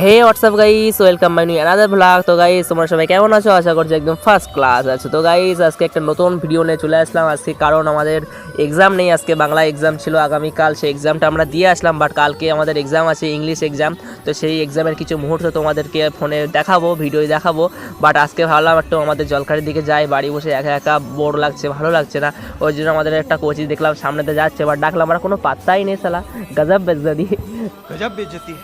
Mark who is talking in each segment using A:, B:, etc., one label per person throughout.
A: Hey WhatsApp guys, welcome my new another blog. তো guys তোমরা সবাই কেমন আছো? আশা করছি একদম ফার্স্ট ক্লাস আছো। তো গাইস আজকে একটা নতুন ভিডিও নিয়ে চলে আসলাম আজকে, কারণ আমাদের এক্সাম নেই। আজকে বাংলা এক্সাম ছিল আগামীকাল, সেই এক্সামটা আমরা দিয়ে আসলাম, বাট কালকে আমাদের এক্সাম আছে, ইংলিশ এক্সাম। তো সেই এক্সামের কিছু মুহূর্ত তোমাদেরকে ফোনে দেখাবো, ভিডিও দেখাবো। বাট আজকে ভাবলাম একটু আমাদের জলখালির দিকে যাই, বাড়ি বসে একা একা বোর লাগছে, ভালো লাগছে না। ওই জন্য আমাদের একটা কোচিং দেখলাম সামনেতে যাচ্ছে, বাট ডাকলাম আমরা কোনো পাত্তাই নেই, শালা গজব বেজ্জতি
B: गजब बेइज्जती।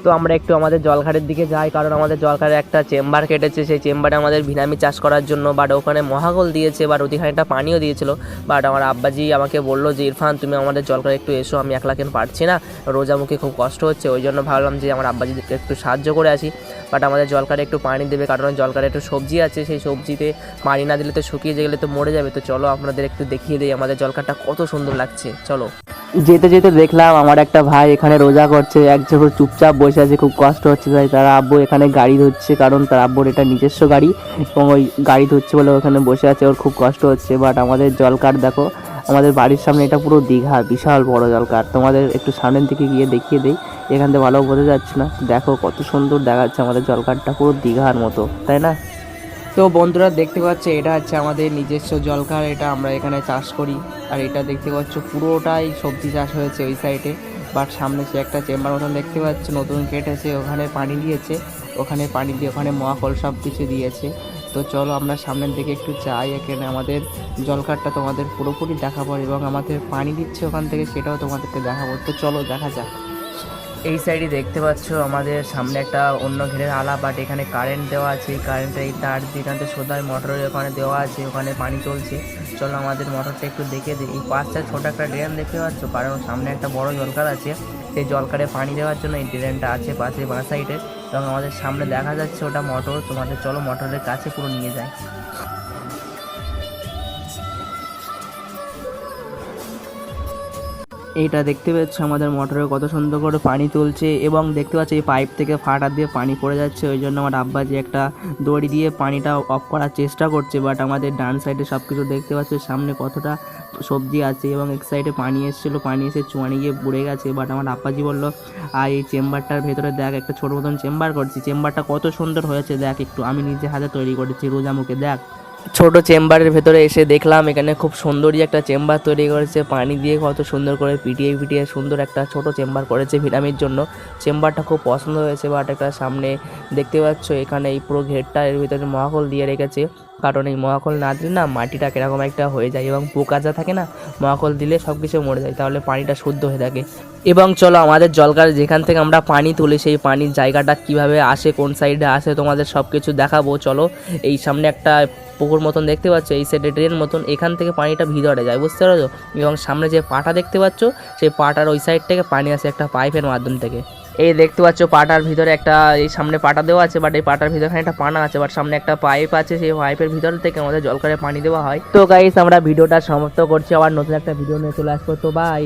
A: তো আমরা একটু আমাদের জলখাড়ের দিকে যাই, কারণ আমাদের জলখাড়ে একটা চেম্বার কেটেছে, সেই চেম্বারে আমাদের ভিনামি চাষ করার জন্য। বাট ওখানে মহাগল দিয়েছে, বাট ওদিখানেটা পানিও দিয়েছিল। বাট আমার আব্বাজি আমাকে বললো যে ইরফান তুমি আমাদের জলখাড়ে একটু এসো, আমি একলা কেন পারছি না, রোজা মুখে খুব কষ্ট হচ্ছে। ওই জন্য ভাবলাম যে আমার আব্বাজিকে একটু সাহায্য করে আসি। বাট আমাদের জলখাড়ে একটু পানি দেবে, কারণ জলখাড়ে একটু সবজি আছে, সেই সবজিতে পানি না দিলে তো শুকিয়ে গেলে তো মরে যাবে। তো চলো আপনাদের একটু দেখিয়ে দিই আমাদের জলখাড়টা কত সুন্দর লাগছে। চলো। যেতে যেতে দেখলাম আমার একটা ভাই এখানে রোজা করছে, এক জায়গায় চুপচাপ বসে আছে, খুব কষ্ট হচ্ছে। তাই তার আব্বু এখানে গাড়ি ধুচ্ছে, কারণ তার আব্বুর এটা নিজস্ব গাড়ি, এবং ওই গাড়ি ধুচ্ছে বলে ওখানে বসে আছে, ওর খুব কষ্ট হচ্ছে। বাট আমাদের জলকার দেখো, আমাদের বাড়ির সামনে এটা পুরো দীঘা, বিশাল বড় জলকার। তোমাদের একটু সামনের দিকে গিয়ে দেখিয়ে দিই, এখান থেকে ভালো বোঝা যাচ্ছে না। দেখো কত সুন্দর দেখাচ্ছে আমাদের জলকারটা, পুরো দীঘার মতো, তাই না? তো বন্ধুরা দেখতে পাচ্ছে এটা হচ্ছে আমাদের নিজস্ব জলখার, এটা আমরা এখানে চাষ করি। আর এটা দেখতে পাচ্ছ পুরোটাই সবজি চাষ হয়েছে ওই সাইডে। বাট সামনে সে একটা চেম্বার মতন দেখতে পাচ্ছ নতুন কেটেছে, ওখানে পানি দিয়েছে, ওখানে পানি দিয়ে ওখানে মহাকল সব কিছু দিয়েছে। তো চলো আমরা সামনের দিকে একটু যাই, এখানে আমাদের জলখারটা তোমাদের পুরোপুরি দেখাবো, এবং আমাদের পানি দিচ্ছে ওখান থেকে সেটাও তোমাদেরকে দেখাবো। তো চলো দেখা যাক। এই সাইডে দেখতে পাচ্ছ আমাদের সামনে একটা অন্য ঘেরের আলা, বাট এখানে কারেন্ট দেওয়া আছে। এই কারেন্টের এই তার যেখান থেকে সোজাই মোটরের ওখানে দেওয়া আছে, ওখানে পানি চলছে। চলো আমাদের মোটরটা একটু দেখে দিই। এই পাশটা ছোটো একটা ড্রেন দেখতে পাচ্ছ, কারণ সামনে একটা বড় জলকার আছে, সেই জলকারে পানি দেওয়ার জন্য এই ড্রেনটা আছে পাশে বাঁ সাইডে। এবং আমাদের সামনে দেখা যাচ্ছে ওটা মোটর। তোমাদের চলো মোটরের কাছে পুরো নিয়ে যায়। এইটা দেখতে পাচ্ছ আমাদের মোটরে কত সুন্দর করে পানি তুলছে, এবং দেখতে পাচ্ছ এই পাইপ থেকে ফাটা দিয়ে পানি পড়ে যাচ্ছে। ওই জন্য আমার আব্বাজি একটা দড়ি দিয়ে পানিটা অফ করার চেষ্টা করছে। বাট আমাদের ডান সাইডে সব কিছু দেখতে পাচ্ছ, সামনে কতটা সবজি আছে, এবং এক সাইডে পানি এসেছিলো, পানি এসে চুয়ানি গিয়ে বুড়ে গেছে। বাট আমার আব্বাজি বললো আর এই চেম্বারটার ভেতরে দেখ, একটা ছোটো মতন চেম্বার করছি, চেম্বারটা কত সুন্দর হয়েছে দেখ একটু, আমি নিজে হাতে তৈরি করেছি রোজা মুখে। দেখ ছোট চেম্বারের ভেতরে এসে দেখলাম এখানে খুব সুন্দরই একটা চেম্বার তৈরি করেছে, পানি দিয়ে কত সুন্দর করে পিটিয়ে পিটিয়ে সুন্দর একটা ছোট চেম্বার করেছে ভিটামির জন্য। চেম্বারটা খুব পছন্দ হয়েছে। বাট একটা সামনে দেখতে পাচ্ছ এখানে এই পুরো ঘেরটা এর ভিতরে মহাকল দিয়ে রেখেছে, কারণ এই মহাকল না দিলে না মাটিটা কিরকম একটা হয়ে যায়, এবং পোকা যা থাকে না, মহাকল দিলে সব কিছু মরে যায়, তাহলে পানিটা শুদ্ধ হয়ে থাকে। এবং চলো আমাদের জলকার যেখান থেকে আমরা পানি তুলি, সেই পানির জায়গাটা কিভাবে আসে, কোন সাইডে আসে, তোমাদের সব কিছু দেখাবো। চলো। এই সামনে একটা পুকুর মতন দেখতে পাচ্ছ, এই সাইডে ড্রেন মতন, এখান থেকে পানিটা ভিতরে যায়, বুঝতে পারছো? এবং সামনে যে পাটা দেখতে পাচ্ছ, সেই পাটার ওই সাইড থেকে পানি আসে একটা পাইপের মাধ্যম থেকে। এই দেখতে পাচ্ছ পাটার ভিতরে একটা, এই সামনে পাটা দেওয়া আছে, বাট এই পাটার ভিতরে একটা পানা আছে, বাট সামনে একটা পাইপ আছে, সেই পাইপের ভিতর থেকে আমাদের জলকারে পানি দেওয়া হয়। তো গাইস আমরা ভিডিওটা সমাপ্ত করছি, আবার নতুন একটা ভিডিও নিয়ে চলে আসবো। তো বাই।